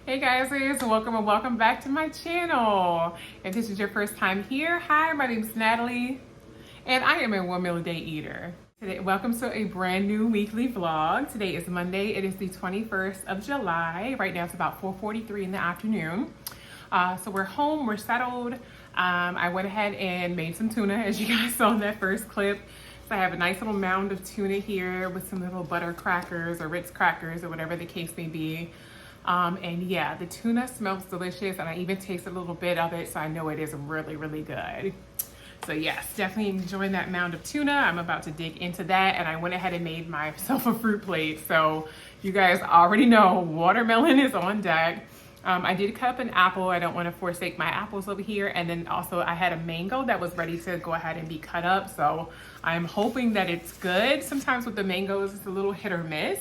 Hey guys, welcome and welcome back to my channel. If this is your first time here, hi, my name is Natalie and I am a one meal a day eater. Today, welcome to a brand new weekly vlog. Today is Monday. It is the 21st of July. Right now it's about 4:43 in the afternoon. So we're home, we're settled. I went ahead and made some tuna, as you guys saw in that first clip. So I have a nice little mound of tuna here with some little butter crackers or Ritz crackers or whatever the case may be. And yeah, the tuna smells delicious and I even tasted a little bit of it, so I know it is really, really good. So yes, definitely enjoying that mound of tuna. I'm about to dig into that, and I went ahead and made myself a fruit plate. So you guys already know watermelon is on deck. I did cut up an apple. I don't want to forsake my apples over here. And then also I had a mango that was ready to go ahead and be cut up. So I'm hoping that it's good. Sometimes with the mangoes, it's a little hit or miss.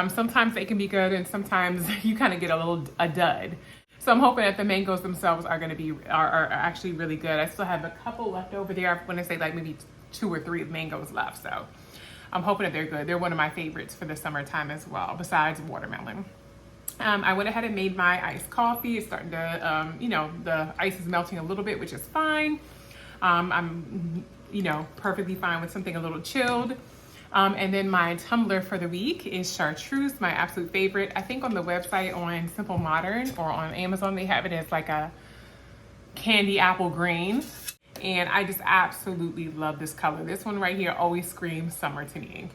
Sometimes they can be good and sometimes you kind of get a dud. So I'm hoping that the mangoes themselves are going to be, are actually really good. I still have a couple left over there. I want to say like maybe 2 or 3 mangoes left. So I'm hoping that they're good. They're one of my favorites for the summertime as well, besides watermelon. I went ahead and made my iced coffee. It's starting to, the ice is melting a little bit, which is fine. I'm, perfectly fine with something a little chilled. And then my tumbler for the week is chartreuse, my absolute favorite. I think on the website on Simple Modern or on Amazon, they have it as like a candy apple green. And I just absolutely love this color. This one right here always screams summer to me.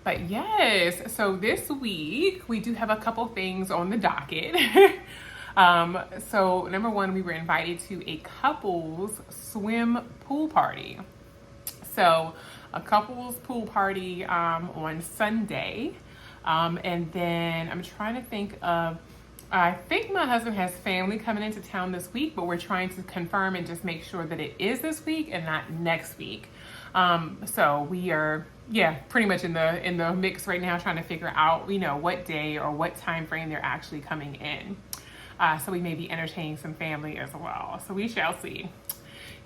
But yes, so this week we do have a couple things on the docket. So number one, we were invited to a couples swim pool party. So a couples pool party on Sunday. And then I'm trying to think of, I think my husband has family coming into town this week, but we're trying to confirm and just make sure that it is this week and not next week. So we are, pretty much in the mix right now, trying to figure out, what day or what time frame they're actually coming in. So we may be entertaining some family as well. So we shall see.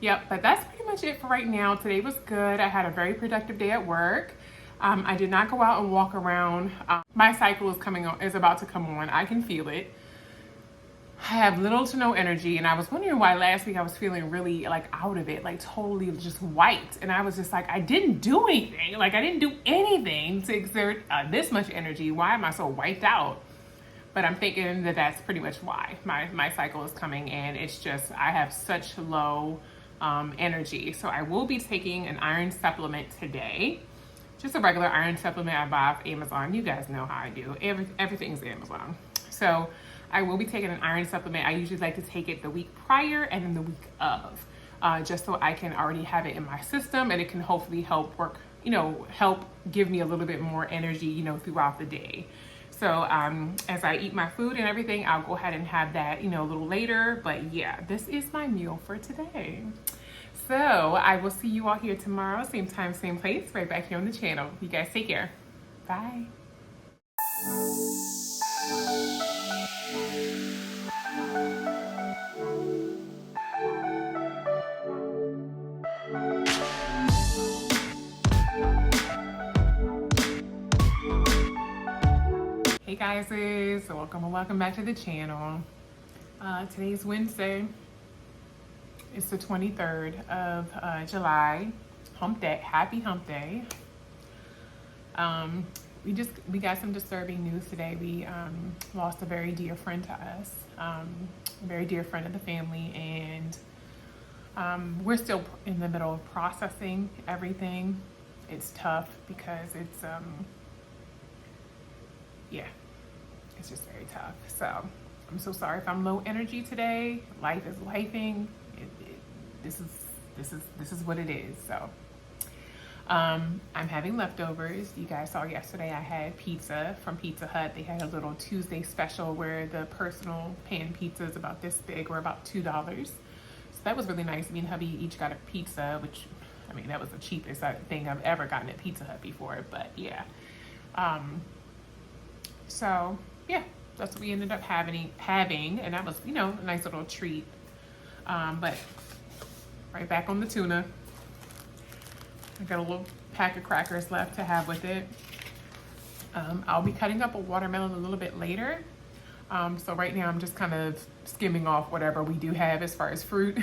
Yep, but that's pretty much it for right now. Today was good. I had a very productive day at work. I did not go out and walk around. My cycle is about to come on. I can feel it. I have little to no energy, and I was wondering why last week I was feeling really like out of it, like totally just white. And I was just like, I didn't do anything. Like I didn't do anything to exert this much energy. Why am I so wiped out? But I'm thinking that that's pretty much why my cycle is coming in. It's just, I have such low energy. So I will be taking an iron supplement today. Just a regular iron supplement I buy off Amazon. You guys know how I do. Everything's Amazon. So I will be taking an iron supplement. I usually like to take it the week prior and then the week of, just so I can already have it in my system and it can hopefully help work, help give me a little bit more energy, throughout the day. So as I eat my food and everything, I'll go ahead and have that, a little later. But yeah, this is my meal for today. So I will see you all here tomorrow, same time, same place, right back here on the channel. You guys take care. Bye. Hey guys, so welcome back to the channel. Today's Wednesday. It's the 23rd of July. Hump day, happy hump day. We got some disturbing news today. We lost a very dear friend to us, a very dear friend of the family, and we're still in the middle of processing everything. It's tough because it's it's just very tough. So I'm so sorry if I'm low energy today. Life is lifing. This is what it is. So I'm having leftovers. You guys saw yesterday I had pizza from Pizza Hut. They had a little Tuesday special where the personal pan pizza is about this big, or about $2. So that was really nice. Me and hubby each got a pizza, which, I mean, that was the cheapest thing I've ever gotten at Pizza Hut before. But yeah. So yeah, that's what we ended up having, and that was, a nice little treat. But right back on the tuna. I got a little pack of crackers left to have with it. I'll be cutting up a watermelon a little bit later. So right now I'm just kind of skimming off whatever we do have as far as fruit.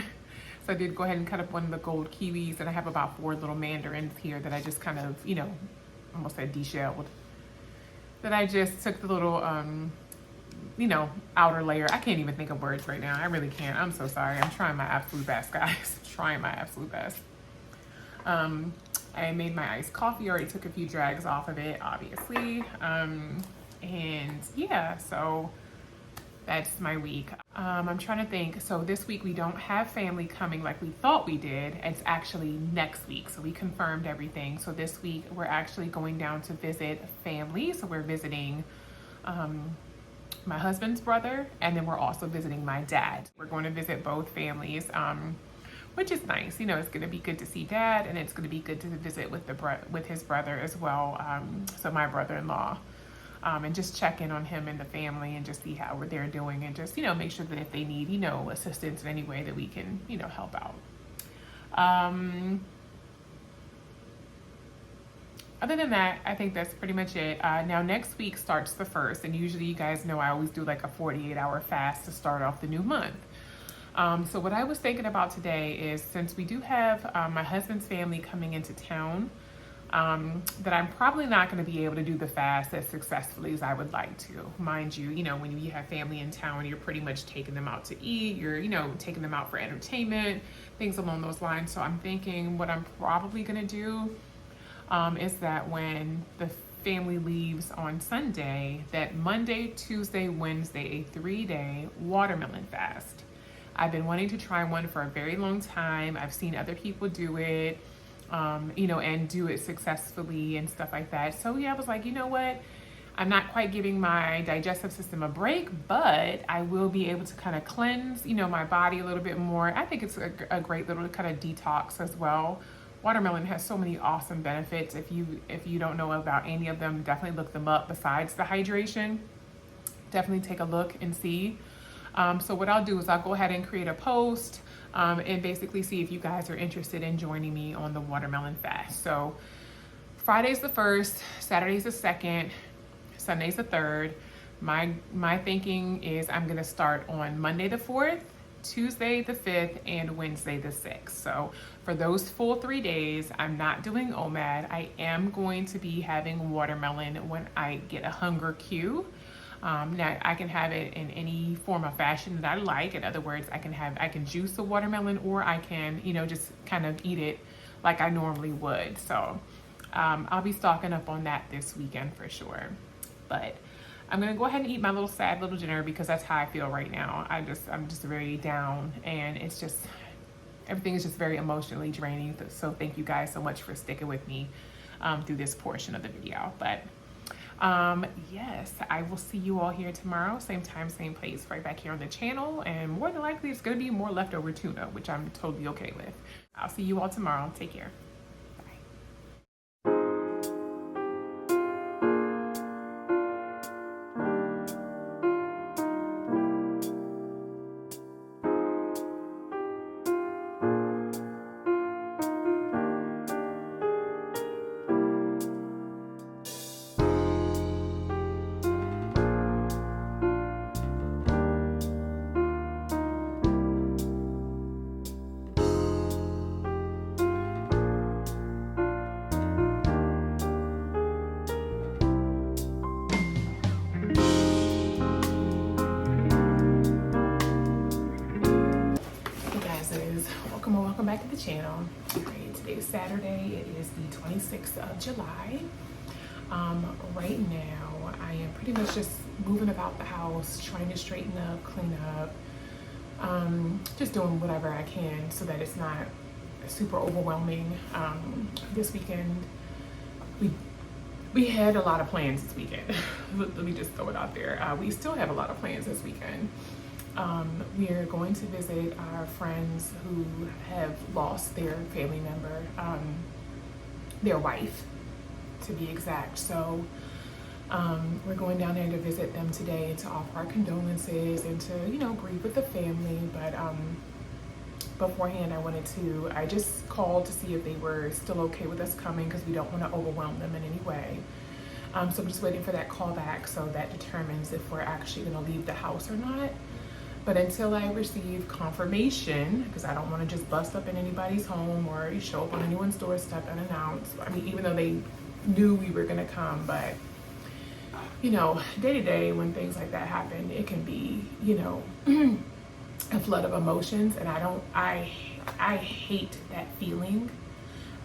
So I did go ahead and cut up one of the gold kiwis, and I have about 4 little mandarins here that I just kind of, you know, almost said deshelled. That I just took the little, you know, outer layer. I can't even think of words right now. I really can't. I'm so sorry. I'm trying my absolute best, guys. Trying my absolute best. I made my iced coffee. Already took a few drags off of it, obviously. And yeah, so that's my week. I'm trying to think. So this week we don't have family coming like we thought we did. It's actually next week. So we confirmed everything. So this week we're actually going down to visit family. So we're visiting my husband's brother, and then we're also visiting my dad. We're going to visit both families, which is nice. You know, it's going to be good to see dad, and it's going to be good to visit with with his brother as well. So my brother-in-law. And just check in on him and the family and just see how they're doing, and just, you know, make sure that if they need, you know, assistance in any way that we can, you know, help out. Other than that, I think that's pretty much it. Now next week starts the 1st, and usually you guys know I always do like a 48-hour fast to start off the new month. So what I was thinking about today is, since we do have my husband's family coming into town, that I'm probably not going to be able to do the fast as successfully as I would like to. Mind you, you know, when you have family in town, you're pretty much taking them out to eat, you're, you know, taking them out for entertainment, things along those lines. So I'm thinking what I'm probably going to do is that when the family leaves on Sunday, that Monday, Tuesday, Wednesday, a 3-day watermelon fast. I've been wanting to try one for a very long time. I've seen other people do it. You know, and do it successfully and stuff like that. So yeah, I was like, you know what? I'm not quite giving my digestive system a break, but I will be able to kind of cleanse, you know, my body a little bit more. I think it's a great little kind of detox as well. Watermelon has so many awesome benefits. If you don't know about any of them, definitely look them up. Besides the hydration, definitely take a look and see. So what I'll do is I'll go ahead and create a post and basically see if you guys are interested in joining me on the watermelon fast. So Friday's the 1st, Saturday's the 2nd, Sunday's the 3rd. My thinking is I'm gonna start on Monday the 4th, Tuesday the 5th, and Wednesday the 6th. So for those full 3 days, I'm not doing OMAD. I am going to be having watermelon when I get a hunger cue. Now I can have it in any form of fashion that I like. In other words, I can juice a watermelon, or I can, you know, just kind of eat it like I normally would. So I'll be stocking up on that this weekend for sure. But I'm gonna go ahead and eat my little sad little dinner, because that's how I feel right now. I'm just very down, and it's just, everything is just very emotionally draining. So thank you guys so much for sticking with me through this portion of the video. But yes, I will see you all here tomorrow, same time, same place, right back here on the channel. And more than likely, it's going to be more leftover tuna, which I'm totally okay with. I'll see you all tomorrow. Take care. Welcome back to the channel. Okay, today's Saturday. It is the 26th of July. Right now I am pretty much just moving about the house, trying to straighten up, clean up, just doing whatever I can so that it's not super overwhelming. This weekend we had a lot of plans this weekend. Let me just throw it out there. We still have a lot of plans this weekend. We are going to visit our friends who have lost their family member, their wife to be exact. So we're going down there to visit them today, to offer our condolences and to, you know, grieve with the family. But beforehand, I just called to see if they were still okay with us coming, because we don't want to overwhelm them in any way. So I'm just waiting for that call back, so that determines if we're actually gonna leave the house or not. But until I receive confirmation, because I don't want to just bust up in anybody's home or show up on anyone's doorstep unannounced. I mean, even though they knew we were gonna come, but you know, day to day when things like that happen, it can be, you know, a flood of emotions, and I hate that feeling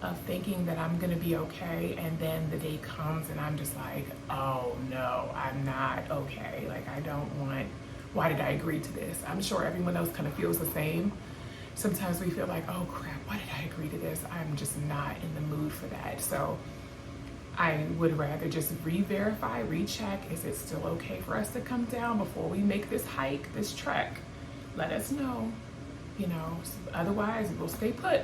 of thinking that I'm gonna be okay, and then the day comes and I'm just like, oh no, I'm not okay. Like, I don't want, why did I agree to this? I'm sure everyone else kind of feels the same. Sometimes we feel like, oh crap, why did I agree to this? I'm just not in the mood for that. So I would rather just re-verify, recheck, is it still okay for us to come down before we make this hike, this trek? Let us know, you know, otherwise we'll stay put.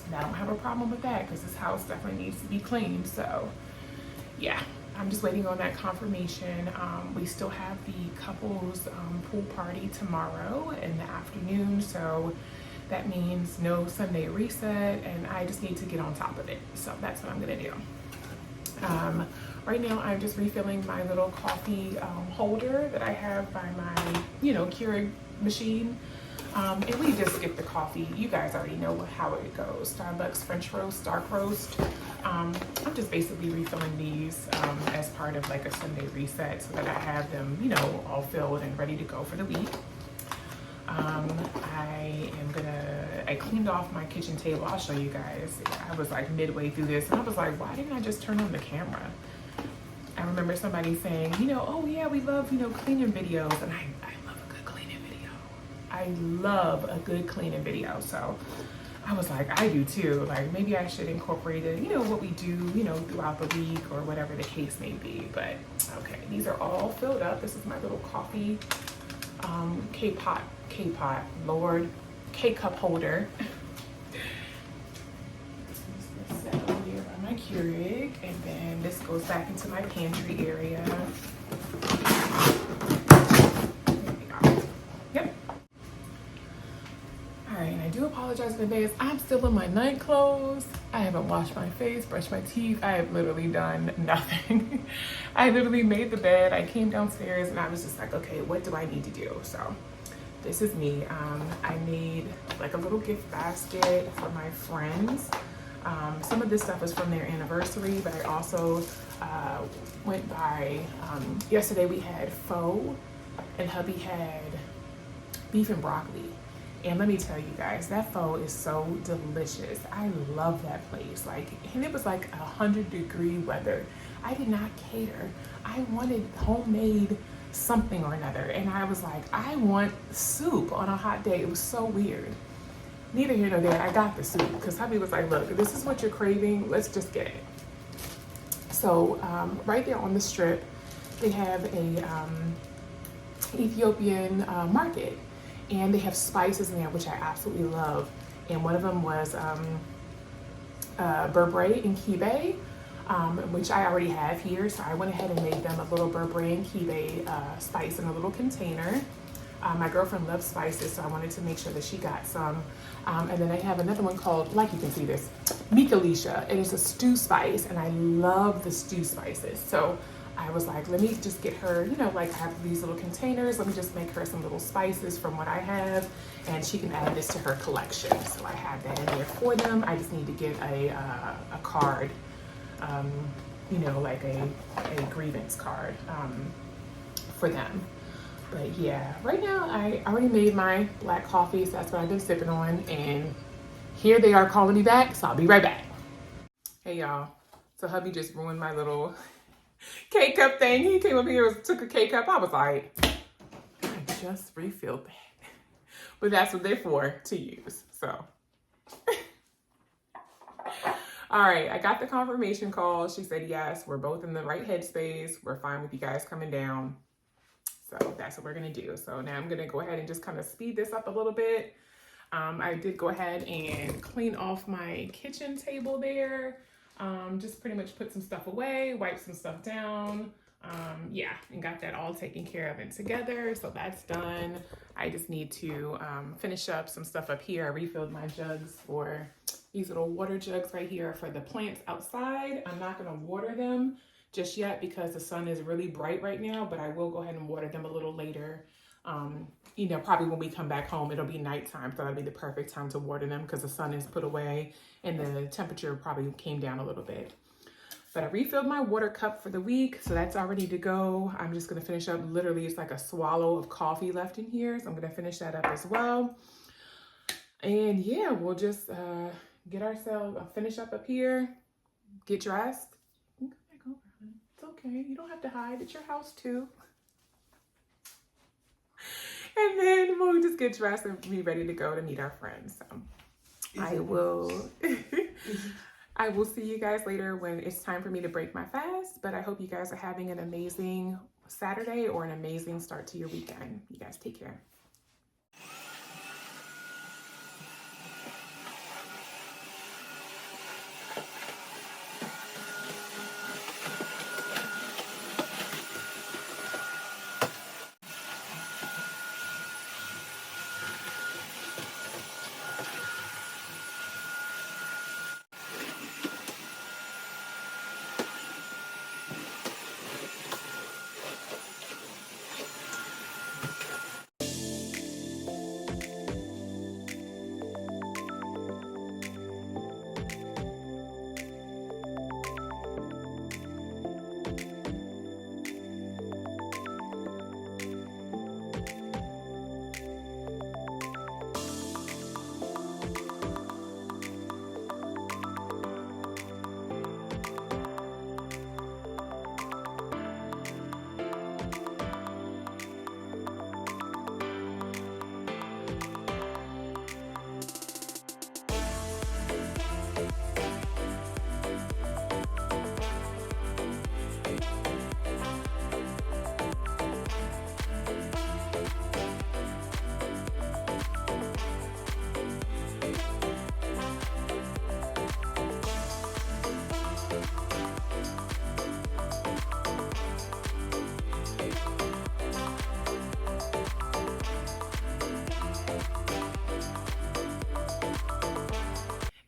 And I don't have a problem with that, because this house definitely needs to be cleaned. So yeah, I'm just waiting on that confirmation. We still have the couples pool party tomorrow in the afternoon, so that means no Sunday reset, and I just need to get on top of it. So that's what I'm gonna do. Right now I'm just refilling my little coffee holder that I have by my, you know, Keurig machine. And we just get the coffee. You guys already know how it goes. Starbucks French roast, dark roast. I'm just basically refilling these as part of like a Sunday reset, so that I have them, you know, all filled and ready to go for the week. I cleaned off my kitchen table. I'll show you guys. I was like midway through this and I was like, why didn't I just turn on the camera? I remember somebody saying, you know, oh yeah, we love, you know, cleaning videos. And I love a good cleaning video. I love a good cleaning video. So I was like, I do too. Like, maybe I should incorporate it, you know, what we do, you know, throughout the week or whatever the case may be. But okay, these are all filled up. This is my little coffee K-pot, Lord, K-cup holder. This is set over here by my Keurig, and then this goes back into my pantry area. There we go. Yep. All right, and I do apologize in advance. I'm still in my night clothes. I haven't washed my face, brushed my teeth. I have literally done nothing. I literally made the bed. I came downstairs and I was just like, okay, what do I need to do? So this is me. I made like a little gift basket for my friends. Some of this stuff is from their anniversary, but I also went by, yesterday we had pho and hubby had beef and broccoli. And let me tell you guys, that pho is so delicious. I love that place. Like, and it was like 100-degree weather. I did not cater. I wanted homemade something or another. And I was like, I want soup on a hot day. It was so weird. Neither here nor there, I got the soup because hubby was like, look, this is what you're craving. Let's just get it. So right there on the strip, they have a Ethiopian market. And they have spices in there, which I absolutely love. And one of them was berbere and kibe, which I already have here. So I went ahead and made them a little berbere and kibe spice in a little container. My girlfriend loves spices, so I wanted to make sure that she got some. And then I have another one called, like you can see this, Mikalisha. It is a stew spice, and I love the stew spices. So I was like, let me just get her, you know, like I have these little containers. Let me just make her some little spices from what I have, and she can add this to her collection. So I have that in there for them. I just need to get a card, you know, like a grievance card for them. But yeah, right now I already made my black coffee, so that's what I've been sipping on. And here they are calling me back, so I'll be right back. Hey y'all, so hubby just ruined my little K-cup thing. He came up here and took a K-cup. I was like, I just refilled that. But that's what they're for, to use. So all right, I got the confirmation call. She said yes, we're both in the right headspace. We're fine with you guys coming down. So that's what we're gonna do. So now I'm gonna go ahead and just kind of speed this up a little bit. I did go ahead and clean off my kitchen table there. Just pretty much put some stuff away, wipe some stuff down. Yeah, and got that all taken care of and together. So that's done. I just need to finish up some stuff up here. I refilled my jugs for these little water jugs right here for the plants outside. I'm not gonna water them just yet because the sun is really bright right now, but I will go ahead and water them a little later. You know, probably when we come back home, it'll be nighttime, so that'll be the perfect time to water them because the sun is put away and the temperature probably came down a little bit. But I refilled my water cup for the week, so that's all ready to go. I'm just gonna finish up, literally it's like a swallow of coffee left in here, so I'm gonna finish that up as well. And yeah, we'll just get ourselves, finish up here, get dressed. Come back over, honey. It's okay, you don't have to hide, it's your house too. And then we'll just get dressed and be ready to go to meet our friends. So I will see you guys later when it's time for me to break my fast, but I hope you guys are having an amazing Saturday or an amazing start to your weekend. You guys take care.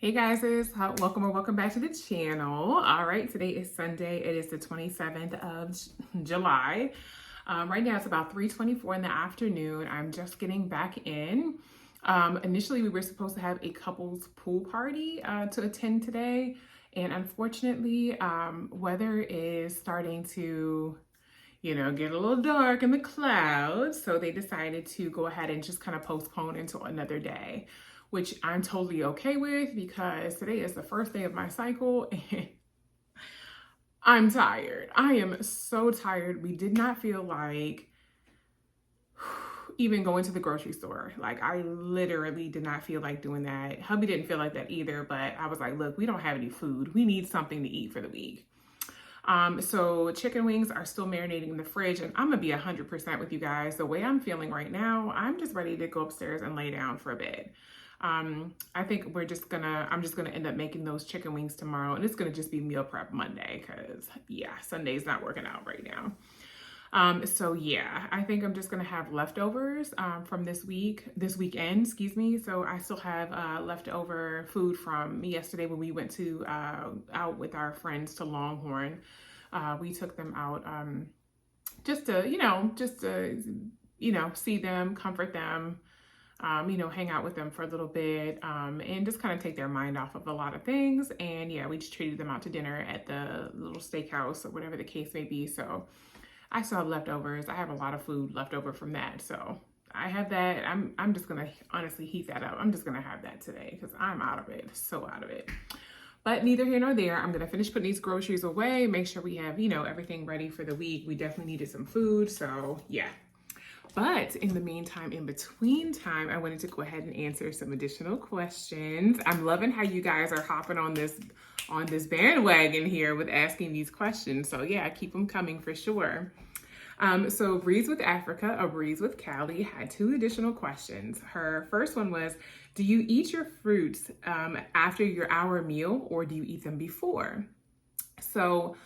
Hey guys, welcome or welcome back to the channel. All right, today is Sunday. It is the 27th of July. Right now it's about 3:24 in the afternoon. I'm just getting back in. Initially, we were supposed to have a couples pool party to attend today. And unfortunately, weather is starting to, you know, get a little dark in the clouds. So they decided to go ahead and just kind of postpone until another day, which I'm totally okay with because today is the first day of my cycle and I'm tired. I am so tired. We did not feel like even going to the grocery store. Like, I literally did not feel like doing that. Hubby didn't feel like that either, but I was like, look, we don't have any food. We need something to eat for the week. So chicken wings are still marinating in the fridge, and I'm gonna be 100% with you guys. The way I'm feeling right now, I'm just ready to go upstairs and lay down for a bit. I think I'm just gonna end up making those chicken wings tomorrow, and it's gonna just be meal prep Monday because yeah, Sunday's not working out right now. So yeah, I think I'm just gonna have leftovers from this weekend, excuse me. So I still have leftover food from yesterday when we went to out with our friends to Longhorn. We took them out just to see them, comfort them, hang out with them for a little bit, and just kind of take their mind off of a lot of things. And yeah, we just treated them out to dinner at the little steakhouse or whatever the case may be. So I still have leftovers. I have a lot of food left over from that. So I have that. I'm just going to honestly heat that up. I'm just going to have that today because I'm out of it. So out of it. But neither here nor there. I'm going to finish putting these groceries away. Make sure we have, everything ready for the week. We definitely needed some food. So yeah. But in the meantime, in between time, I wanted to go ahead and answer some additional questions. I'm loving how you guys are hopping on this bandwagon here with asking these questions. So yeah, keep them coming for sure. So Breeze with Africa, or Breeze with Cali, had two additional questions. Her first one was, do you eat your fruits after your hour meal, or do you eat them before? So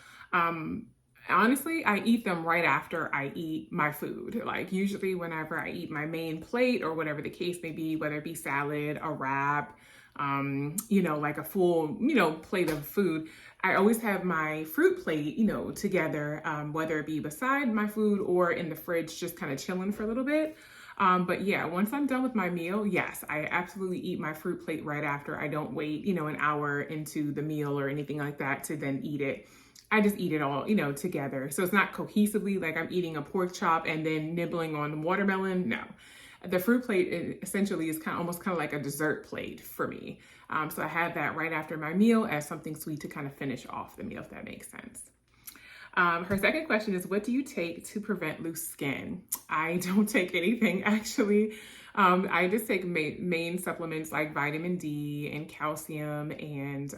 honestly, I eat them right after I eat my food. Like usually whenever I eat my main plate or whatever the case may be, whether it be salad, a wrap, like a full, plate of food. I always have my fruit plate, together, whether it be beside my food or in the fridge, just kind of chilling for a little bit. But yeah, once I'm done with my meal, yes, I absolutely eat my fruit plate right after. I don't wait, an hour into the meal or anything like that to then eat it. I just eat it all, together. So it's not cohesively like I'm eating a pork chop and then nibbling on watermelon. No, the fruit plate essentially is almost kind of like a dessert plate for me. So I have that right after my meal as something sweet to kind of finish off the meal, if that makes sense. Her second question is, what do you take to prevent loose skin? I don't take anything, actually. I just take main supplements like vitamin D and calcium and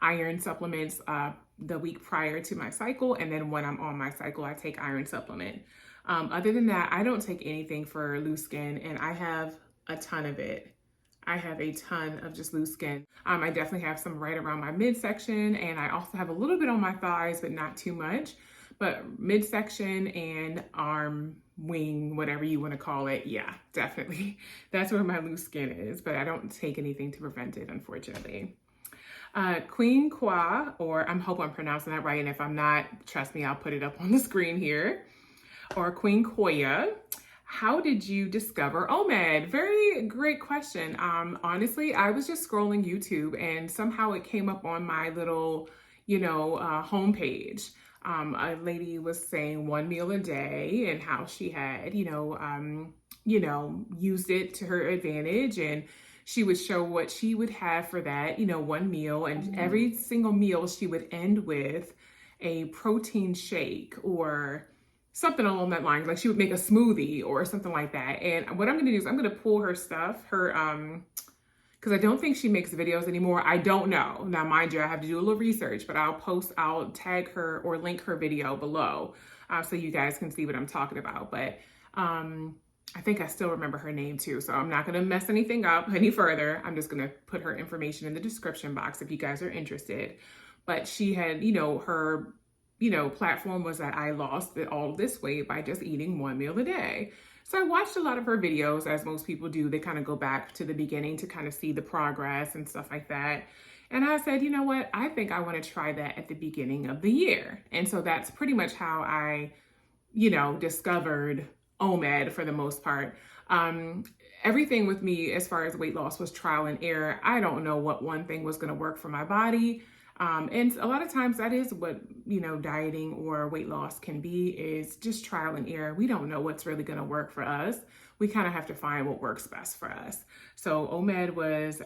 iron supplements the week prior to my cycle. And then when I'm on my cycle, I take iron supplement. Other than that, I don't take anything for loose skin, and I have a ton of it. I have a ton of just loose skin. I definitely have some right around my midsection, and I also have a little bit on my thighs, but not too much. But midsection and arm, wing, whatever you want to call it, yeah, definitely. That's where my loose skin is, but I don't take anything to prevent it, unfortunately. Queen Kwa, or I hope I'm pronouncing that right, and if I'm not, trust me, I'll put it up on the screen here. Or Queen Koya, how did you discover OMAD? Very great question. Honestly, I was just scrolling YouTube and somehow it came up on my little, homepage. A lady was saying 1 meal a day and how she had, used it to her advantage, and she would show what she would have for that, 1 meal, and every single meal she would end with a protein shake or something along that line. Like she would make a smoothie or something like that. And what I'm going to do is I'm going to pull her stuff, because I don't think she makes videos anymore. I don't know. Now, mind you, I have to do a little research, but I'll tag her or link her video below so you guys can see what I'm talking about. But I think I still remember her name too. So I'm not going to mess anything up any further. I'm just going to put her information in the description box if you guys are interested. But she had, her platform was that I lost all this weight by just eating 1 meal a day. So I watched a lot of her videos, as most people do. They kind of go back to the beginning to kind of see the progress and stuff like that. And I said, you know what? I think I want to try that at the beginning of the year. And so that's pretty much how I, discovered OMAD for the most part. Everything with me as far as weight loss was trial and error. I don't know what one thing was going to work for my body. And a lot of times that is what, dieting or weight loss can be, is just trial and error. We don't know what's really going to work for us. We kind of have to find what works best for us. So OMAD was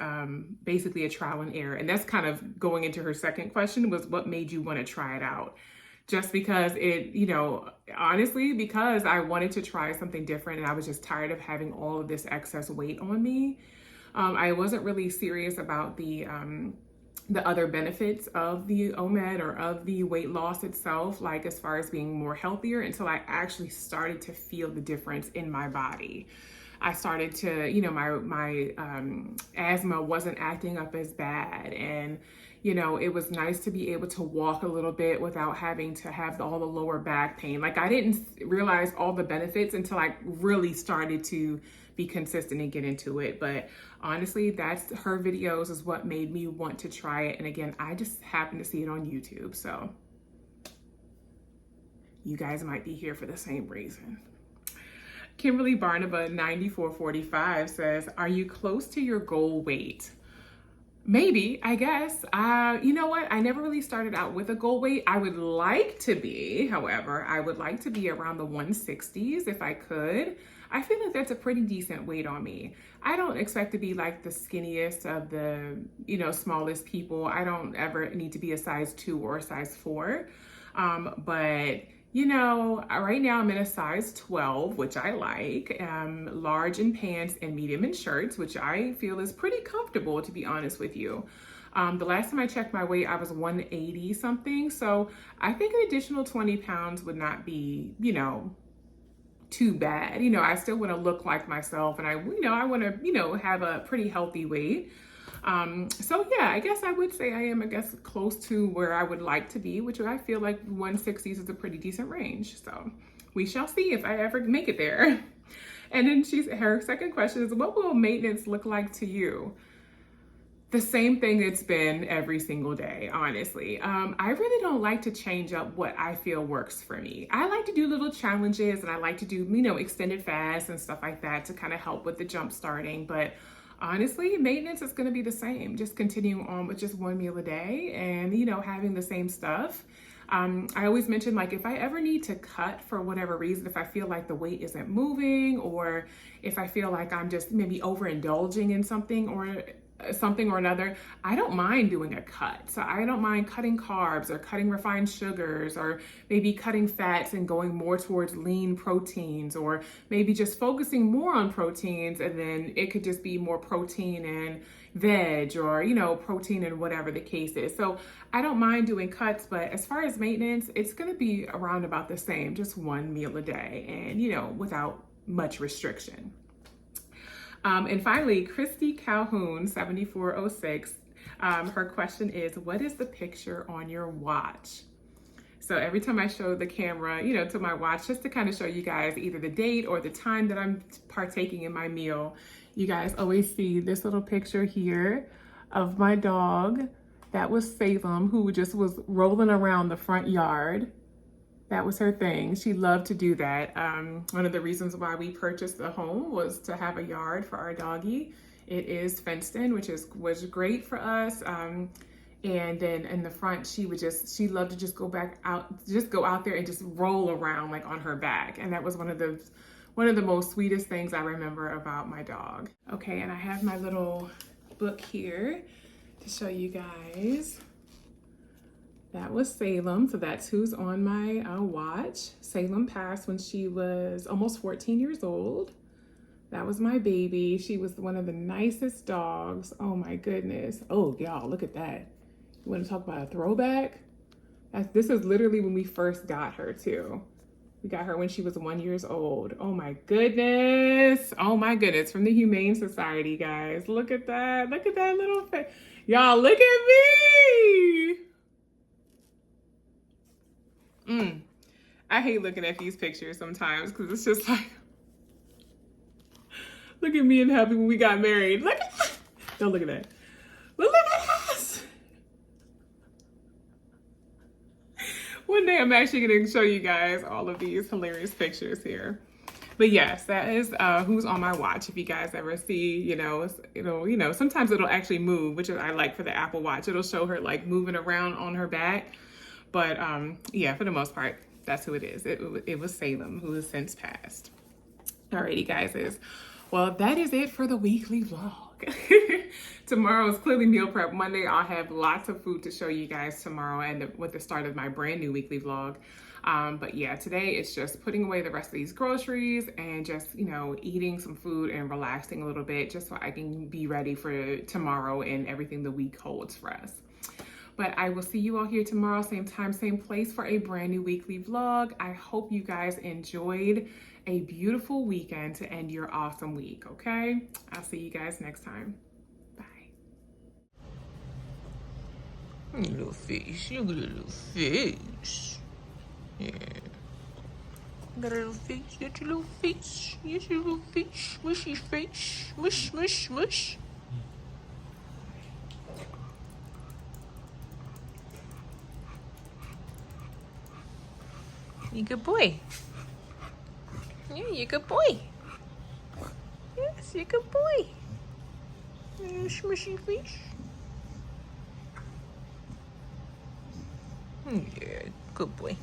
basically a trial and error. And that's kind of going into her second question, was what made you want to try it out? Just because it, honestly, because I wanted to try something different and I was just tired of having all of this excess weight on me. I wasn't really serious about the other benefits of the OMAD or of the weight loss itself, like as far as being more healthier, until I actually started to feel the difference in my body. I started to, my asthma wasn't acting up as bad, and it was nice to be able to walk a little bit without having to have all the lower back pain. Like I didn't realize all the benefits until I really started to be consistent and get into it. But honestly, that's her videos is what made me want to try it. And again, I just happened to see it on YouTube. So you guys might be here for the same reason. Kimberly Barnaba 9445 says, are you close to your goal weight? Maybe, I guess. You know what? I never really started out with a goal weight. I would like to be, however, I would like to be around the 160s if I could. I feel like that's a pretty decent weight on me. I don't expect to be like the skinniest of the, smallest people. I don't ever need to be a size 2 or a size 4. But right now I'm in a size 12, which I like, large in pants and medium in shirts, which I feel is pretty comfortable, to be honest with you. The last time I checked my weight, I was 180 something. So I think an additional 20 pounds would not be, too bad. I still want to look like myself, and I want to, have a pretty healthy weight. So yeah, I guess I would say I am, close to where I would like to be, which I feel like 160s is a pretty decent range. So we shall see if I ever make it there. And then her second question is, what will maintenance look like to you? the same thing it's been every single day, honestly. I really don't like to change up what I feel works for me. I like to do little challenges, and I like to do, you know, extended fasts and stuff like that to kind of help with the jump starting. But honestly, maintenance is going to be the same, just continuing on with just one meal a day and, you know, having the same stuff. I always mention, like, if I ever need to cut for whatever reason, if I feel like the weight isn't moving, or if I feel like I'm just maybe overindulging in something or another, I don't mind doing a cut. So I don't mind cutting carbs or cutting refined sugars, or maybe cutting fats and going more towards lean proteins, or maybe just focusing more on proteins, and then it could just be more protein and veg, or, you know, protein and whatever the case is. So I don't mind doing cuts, but as far as maintenance, it's going to be around about the same, just one meal a day, and, you know, without much restriction. And finally, Christy Calhoun 7406, her question is, what is the picture on your watch? So every time I show the camera, you know, to my watch, just to kind of show you guys either the date or the time that I'm partaking in my meal, you guys always see this little picture here of my dog. That was Salem, who just was rolling around the front yard. That was her thing. She loved to do that. One of the reasons why we purchased the home was to have a yard for our doggie. It is fenced in, which was great for us. And then in the front, she loved to just go out there and just roll around, like, on her back. And that was one of the most sweetest things I remember about my dog. Okay, and I have my little book here to show you guys. That was Salem, so that's who's on my watch. Salem passed when she was almost 14 years old. That was my baby. She was one of the nicest dogs. Oh my goodness. Oh, y'all, look at that. You want to talk about a throwback? This is literally when we first got her too. We got her when she was 1 year old. Oh my goodness. Oh my goodness. From the Humane Society, guys. Look at that. Look at that little face. Y'all, look at me. I hate looking at these pictures sometimes because it's just like, look at me and Happy when we got married. Look at that. Don't look at that. Look at us. One day I'm actually going to show you guys all of these hilarious pictures here. But yes, that is who's on my watch. If you guys ever see, you know, sometimes it'll actually move, which I like for the Apple Watch. It'll show her like moving around on her back. But yeah, for the most part, that's who it is. It was Salem, who has since passed. Alrighty, guys. Well, that is it for the weekly vlog. Tomorrow is clearly Meal Prep Monday. I'll have lots of food to show you guys tomorrow, and with the start of my brand new weekly vlog. But yeah, today it's just putting away the rest of these groceries and just, you know, eating some food and relaxing a little bit just so I can be ready for tomorrow and everything the week holds for us. But I will see you all here tomorrow, same time, same place, for a brand new weekly vlog. I hope you guys enjoyed a beautiful weekend to end your awesome week, okay? I'll see you guys next time. Bye. Little fish, look at the little fish. Yeah. Got a little fish, got your little fish. Yes, your little fish. Mushy fish. Mush, mush, mush. You good boy. Yeah, you good boy. Yes, you good boy. Smushy fish. Yeah, good boy.